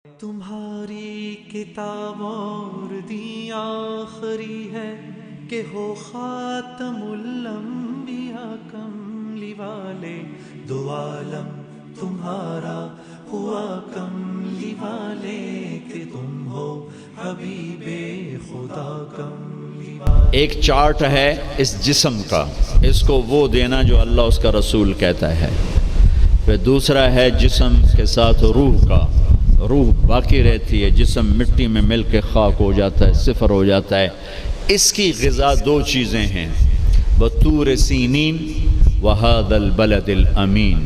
تمہاری کتاب اور دی آخری ہے کہ ہو خاتم الانبیاء کملی والے، دو عالم تمہارا ہوا کملی والے کہ تم ہو حبیب خدا کملی والے۔ ایک چارٹ ہے اس جسم کا، اس کو وہ دینا جو اللہ اس کا رسول کہتا ہے۔ پھر دوسرا ہے جسم کے ساتھ روح کا، روح باقی رہتی ہے، جسم مٹی میں مل کے خاک ہو جاتا ہے، صفر ہو جاتا ہے۔ اس کی غذا دو چیزیں ہیں، وطور سینین وہذا البلد الامین،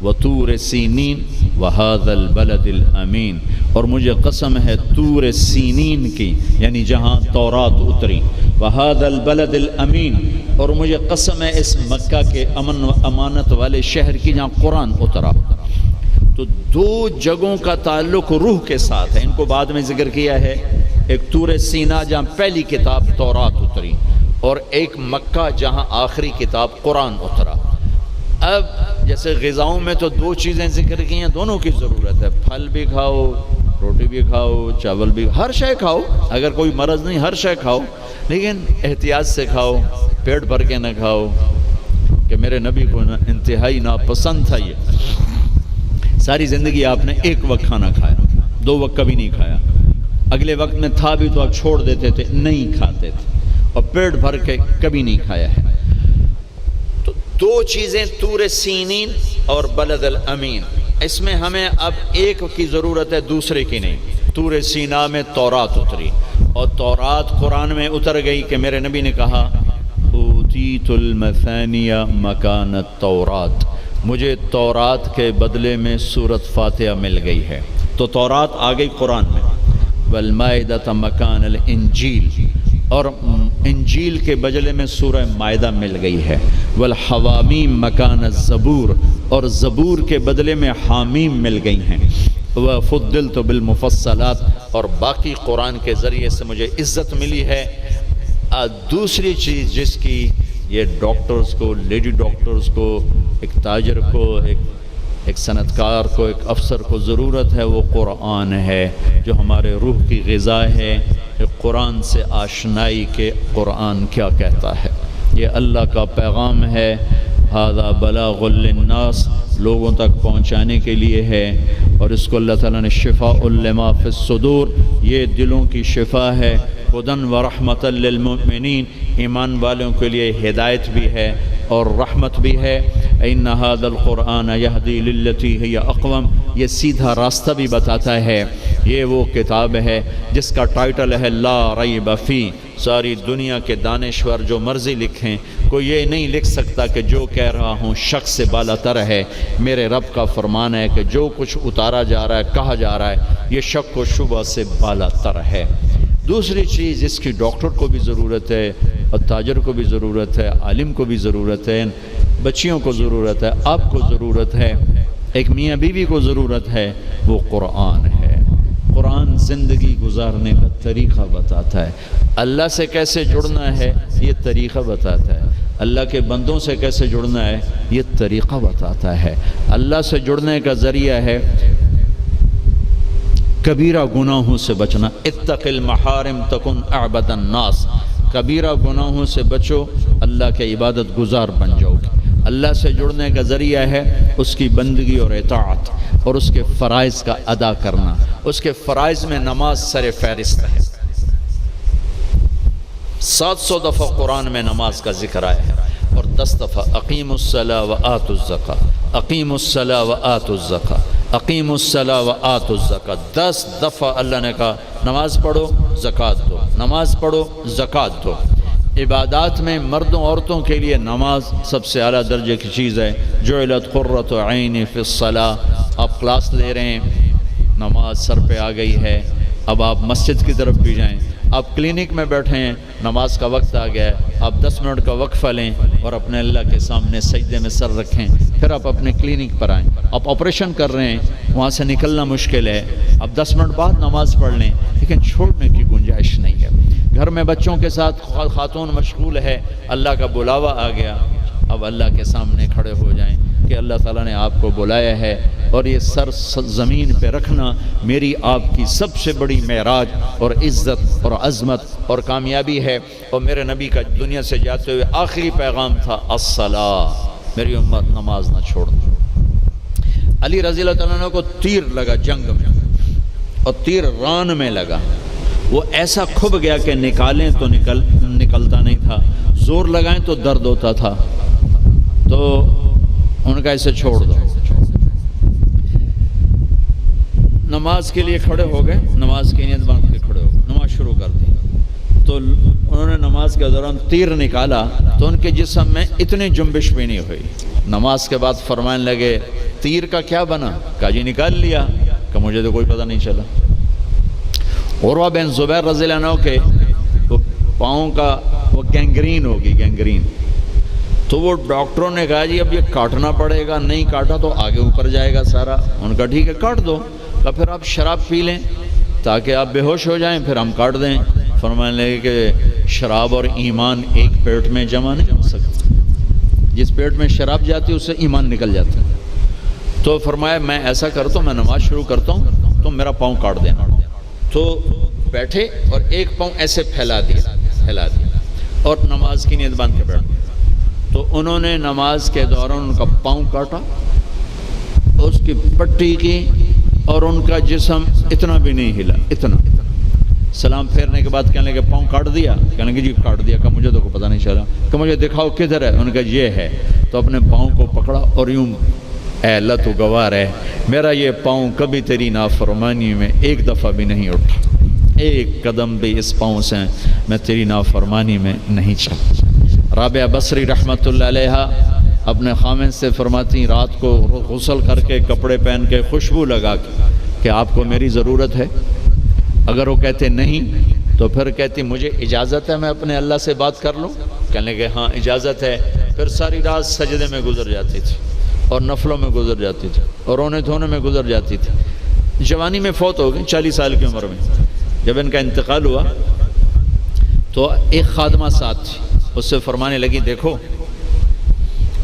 وطور سینین وہذا البلد الامین۔ اور مجھے قسم ہے طور سینین کی، یعنی جہاں تورات اتری، وہذا البلد الامین، اور مجھے قسم ہے اس مکہ کے امن و امانت والے شہر کی جہاں قرآن اترا۔ تو دو جگہوں کا تعلق روح کے ساتھ ہے، ان کو بعد میں ذکر کیا ہے۔ ایک طور سینا جہاں پہلی کتاب تورات اتری، اور ایک مکہ جہاں آخری کتاب قرآن اترا۔ اب جیسے غذاؤں میں تو دو چیزیں ذکر کی ہیں، دونوں کی ضرورت ہے، پھل بھی کھاؤ، روٹی بھی کھاؤ، چاول بھی، ہر شے کھاؤ، اگر کوئی مرض نہیں ہر شے کھاؤ، لیکن احتیاط سے کھاؤ، پیٹ بھر کے نہ کھاؤ، کہ میرے نبی کو انتہائی ناپسند تھا یہ۔ ساری زندگی آپ نے ایک وقت کھانا کھایا، دو وقت کبھی نہیں کھایا، اگلے وقت میں تھا بھی تو آپ چھوڑ دیتے تھے، نہیں کھاتے تھے، اور پیٹ بھر کے کبھی نہیں کھایا ہے۔ تو دو چیزیں طور سینین اور بلد الامین، اس میں ہمیں اب ایک کی ضرورت ہے، دوسرے کی نہیں۔ طور سینا میں تورات اتری، اور تورات قرآن میں اتر گئی کہ میرے نبی نے کہا اوتیت المثانیہ مکان التورات، مجھے تورات کے بدلے میں سورۃ فاتحہ مل گئی ہے۔ تو تورات آ گئی قرآن میں، والمائدۃ مکان الانجیل، اور انجیل کے بدلے میں سورہ مائدہ مل گئی ہے، والحوامیم مکان الزبور، اور زبور کے بدلے میں حامیم مل گئی ہیں، وفضلت بالمفصلات، اور باقی قرآن کے ذریعے سے مجھے عزت ملی ہے۔ دوسری چیز جس کی یہ ڈاکٹرز کو، لیڈی ڈاکٹرز کو، ایک تاجر کو، ایک صنعت کار کو، ایک افسر کو ضرورت ہے، وہ قرآن ہے جو ہمارے روح کی غذا ہے۔ قرآن سے آشنائی کے قرآن کیا کہتا ہے، یہ اللہ کا پیغام ہے، ھذا بلاغ للناس، لوگوں تک پہنچانے کے لیے ہے، اور اس کو اللہ تعالیٰ نے شفاء لما فی الصدور، یہ دلوں کی شفا ہے، ہدی و رحمۃ للمؤمنین، ایمان والوں کے لیے ہدایت بھی ہے اور رحمت بھی ہے۔ ان ھذا القرآن یہدی للتی ہی اقوم، یہ سیدھا راستہ بھی بتاتا ہے۔ یہ وہ کتاب ہے جس کا ٹائٹل ہے لا ریب فی، ساری دنیا کے دانشور جو مرضی لکھیں، کوئی یہ نہیں لکھ سکتا کہ جو کہہ رہا ہوں شک سے بالا تر ہے۔ میرے رب کا فرمان ہے کہ جو کچھ اتارا جا رہا ہے، کہا جا رہا ہے، یہ شک و شبہ سے بالا تر ہے۔ دوسری چیز اس کی ڈاکٹر کو بھی ضرورت ہے، اور تاجر کو بھی ضرورت ہے، عالم کو بھی ضرورت ہے، بچیوں کو ضرورت ہے، آپ کو ضرورت ہے، ایک میاں بیوی کو ضرورت ہے، وہ قرآن ہے۔ قرآن زندگی گزارنے کا طریقہ بتاتا ہے، اللہ سے کیسے جڑنا ہے یہ طریقہ بتاتا ہے، اللہ کے بندوں سے کیسے جڑنا ہے یہ طریقہ بتاتا ہے۔ اللہ سے جڑنے کا ذریعہ ہے کبیرہ گناہوں سے بچنا، اتق المحارم تکن اعبد الناس، کبیرہ گناہوں سے بچو، اللہ کے عبادت گزار بن جاؤ گے۔ اللہ سے جڑنے کا ذریعہ ہے اس کی بندگی اور اطاعت، اور اس کے فرائض کا ادا کرنا۔ اس کے فرائض میں نماز سر فہرست ہے، 700 دفعہ قرآن میں نماز کا ذکر آیا ہے، اور 10 دفعہ اقیموا الصلاۃ وآتوا الزکاۃ، اقیموا الصلاۃ وآتوا الزکاۃ، اقیموا الصلاۃ وآتوا الزکاۃ، 10 دفعہ اللہ نے کہا نماز پڑھو زکوٰۃ دو، نماز پڑھو زکوٰۃ دو۔ عبادات میں مردوں عورتوں کے لیے نماز سب سے اعلیٰ درجے کی چیز ہے۔ جعلت قرۃ عینی فی الصلاۃ، آپ کلاس لے رہے ہیں، نماز سر پہ آ گئی ہے، اب آپ مسجد کی طرف بھی جائیں، آپ کلینک میں بیٹھے ہیں، نماز کا وقت آ گیا ہے، آپ 10 منٹ کا وقفہ لیں اور اپنے اللہ کے سامنے سجدے میں سر رکھیں، پھر آپ اپنے کلینک پر آئیں۔ آپ آپریشن کر رہے ہیں، وہاں سے نکلنا مشکل ہے، اب 10 منٹ بعد نماز پڑھ لیں، لیکن چھوڑنے کی گنجائش نہیں ہے۔ گھر میں بچوں کے ساتھ خاتون مشغول ہے، اللہ کا بلاوا آ گیا، اب اللہ کے سامنے کھڑے ہو جائیں، کہ اللہ تعالیٰ نے آپ کو بلایا ہے، اور یہ سر زمین پہ رکھنا میری آپ کی سب سے بڑی معراج اور عزت اور عظمت اور کامیابی ہے۔ اور میرے نبی کا دنیا سے جاتے ہوئے آخری پیغام تھا الصلاۃ، میری امت نماز نہ چھوڑ دو۔ علی رضی اللہ تعالیٰ عنہ کو تیر لگا جنگ میں، اور تیر ران میں لگا، وہ ایسا کھب گیا کہ نکالیں تو نکلتا نہیں تھا، زور لگائیں تو درد ہوتا تھا، تو ان کا اسے چھوڑ دو۔ نماز کے لیے کھڑے ہو گئے، نماز کی نیت باندھ کے کھڑے ہو گئے، نماز شروع کر دی۔ تو انہوں نے نماز کے دوران تیر نکالا تو ان کے جسم میں اتنی جنبش بھی نہیں ہوئی۔ نماز کے بعد فرمانے لگے تیر کا کیا بنا؟ کہا جی نکال لیا، کہ مجھے تو کوئی پتہ نہیں چلا۔ عروہ بن زبیر رضی اللہ عنہ کے پاؤں کا وہ گینگرین ہوگی، گینگرین، تو وہ ڈاکٹروں نے کہا جی اب یہ کاٹنا پڑے گا، نہیں کاٹا تو آگے اوپر جائے گا سارا۔ ان کا ٹھیک ہے کاٹ دو، کہ پھر آپ شراب پی لیں تاکہ آپ بے ہوش ہو جائیں، پھر ہم کاٹ دیں۔ فرمانے لگے کہ شراب اور ایمان ایک پیٹ میں جمع نہیں ہو سکتا، جس پیٹ میں شراب جاتی ہے اس سے ایمان نکل جاتا ہے۔ تو فرمایا میں ایسا کرتا ہوں، میں نماز شروع کرتا ہوں تو میرا پاؤں کاٹ دینا۔ تو بیٹھے اور ایک پاؤں ایسے پھیلا دیا اور نماز کی نیت باندھ کے بیٹھ گئے۔ تو انہوں نے نماز کے دوران ان کا پاؤں کاٹا، اس کی پٹی کی، اور ان کا جسم اتنا بھی نہیں ہلا، اتنا۔ سلام پھیرنے کے بعد کہنے لگے پاؤں کاٹ دیا؟ کہنے لگے جی کاٹ دیا۔ کہ مجھے تو کوئی پتہ نہیں چلا، کہ مجھے دکھاؤ کدھر ہے؟ ان کا یہ ہے۔ تو اپنے پاؤں کو پکڑا اور یوں، اے اللہ تو گواہ ہے میرا یہ پاؤں کبھی تیری نافرمانی میں ایک دفعہ بھی نہیں اٹھا، ایک قدم بھی اس پاؤں سے میں تیری نافرمانی میں نہیں چلا۔ رابعہ بصری رحمۃ اللہ علیہا اپنے خامن سے فرماتی رات کو غسل کر کے کپڑے پہن کے خوشبو لگا کے کہ آپ کو میری ضرورت ہے؟ اگر وہ کہتے نہیں تو پھر کہتی مجھے اجازت ہے میں اپنے اللہ سے بات کر لوں؟ کہنے لگے ہاں اجازت ہے۔ پھر ساری رات سجدے میں گزر جاتی تھی اور نفلوں میں گزر جاتی تھی اور رونے دھونے میں گزر جاتی تھی۔ جوانی میں فوت ہو گئی، 40 سال کی عمر میں۔ جب ان کا انتقال ہوا تو ایک خادمہ ساتھ تھی، اس سے فرمانے لگی دیکھو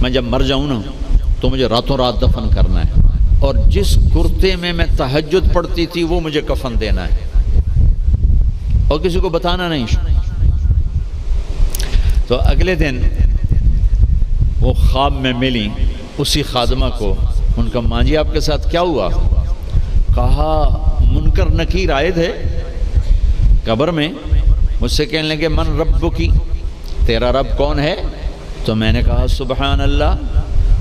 میں جب مر جاؤں نا تو مجھے راتوں رات دفن کرنا ہے، اور جس کرتے میں میں تہجد پڑھتی تھی وہ مجھے کفن دینا ہے، اور کسی کو بتانا نہیں۔ تو اگلے دن وہ خواب میں ملی اسی خادمہ کو۔ ان کا ماں جی آپ کے ساتھ کیا ہوا؟ کہا منکر نکیر آئے تھے قبر میں، مجھ سے کہنے لگے من ربکی، تیرا رب کون ہے؟ تو میں نے کہا سبحان اللہ،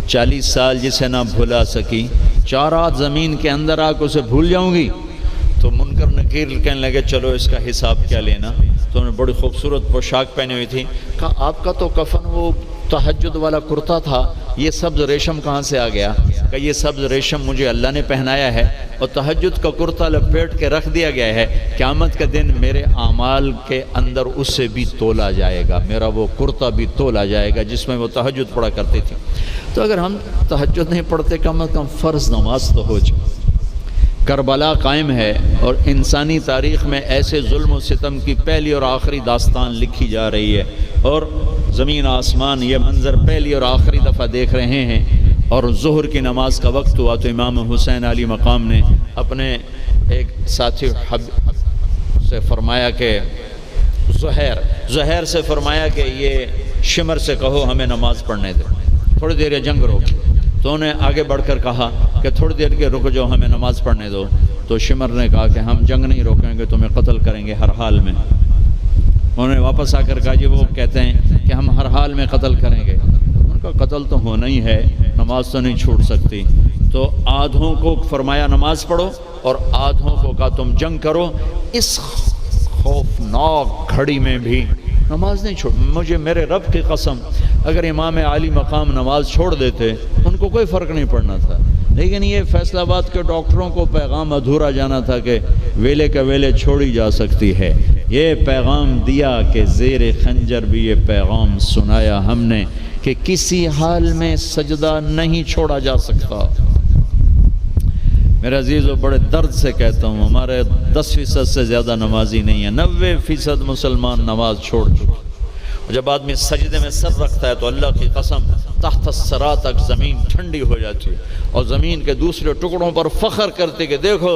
40 سال جسے نہ بھلا سکی، 4 رات زمین کے اندر آ کے اسے بھول جاؤں گی؟ تو منکر نکیر کہنے لگے چلو اس کا حساب کیا لینا۔ تو انہوں نے بڑی خوبصورت پوشاک پہنی ہوئی تھی، کہا آپ کا تو کفن وہ تہجد والا کرتا تھا، یہ سبز ریشم کہاں سے آ گیا؟ کہ یہ سبز ریشم مجھے اللہ نے پہنایا ہے، اور تہجد کا کرتا لپیٹ کے رکھ دیا گیا ہے، قیامت کے دن میرے اعمال کے اندر اس سے بھی تولا جائے گا، میرا وہ کرتا بھی تولا جائے گا جس میں وہ تہجد پڑھا کرتی تھی۔ تو اگر ہم تہجد نہیں پڑھتے کم از کم فرض نماز تو ہو جائے۔ کربلا قائم ہے، اور انسانی تاریخ میں ایسے ظلم و ستم کی پہلی اور آخری داستان لکھی جا رہی ہے، اور زمین آسمان یہ منظر پہلی اور آخری دفعہ دیکھ رہے ہیں۔ اور ظہر کی نماز کا وقت ہوا تو امام حسین علی مقام نے اپنے ایک ساتھی سے فرمایا کہ زہیر سے فرمایا کہ یہ شمر سے کہو ہمیں نماز پڑھنے دے، تھوڑی دیر یہ جنگ روک۔ تو انہیں آگے بڑھ کر کہا کہ تھوڑی دیر کے رک جاؤ ہمیں نماز پڑھنے دو۔ تو شمر نے کہا کہ ہم جنگ نہیں روکیں گے، تمہیں قتل کریں گے ہر حال میں۔ انہوں نے واپس آ کر کہا جی وہ کہتے ہیں کہ ہم ہر حال میں قتل کریں گے۔ ان کا قتل تو ہونا ہی ہے، نماز تو نہیں چھوٹ سکتی۔ تو آدھوں کو فرمایا نماز پڑھو، اور آدھوں کو کہا تم جنگ کرو۔ اس خوفناک گھڑی میں بھی نماز نہیں چھوڑ۔ مجھے میرے رب کی قسم اگر امام علی مقام نماز چھوڑ دیتے ان کو کوئی فرق نہیں پڑنا تھا، لیکن یہ فیصل آباد کے ڈاکٹروں کو پیغام ادھورا جانا تھا کہ ویلے کا ویلے چھوڑی جا سکتی ہے۔ یہ پیغام دیا کہ زیر خنجر بھی یہ پیغام سنایا ہم نے کہ کسی حال میں سجدہ نہیں چھوڑا جا سکتا۔ میرے عزیزو بڑے درد سے کہتا ہوں ہمارے 10% سے زیادہ نمازی نہیں ہیں، 90% مسلمان نماز چھوڑ چکے۔ اور جب آدمی سجدے میں سر رکھتا ہے تو اللہ کی قسم تحت الثری تک زمین ٹھنڈی ہو جاتی اور زمین کے دوسرے ٹکڑوں پر فخر کرتے کہ دیکھو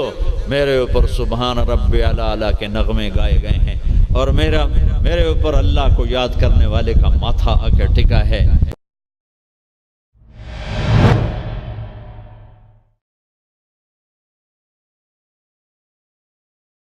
میرے اوپر سبحان رب اعلیٰ کے نغمے گائے گئے ہیں اور میرے اوپر اللہ کو یاد کرنے والے کا ماتھا آ کے ٹکا ہے۔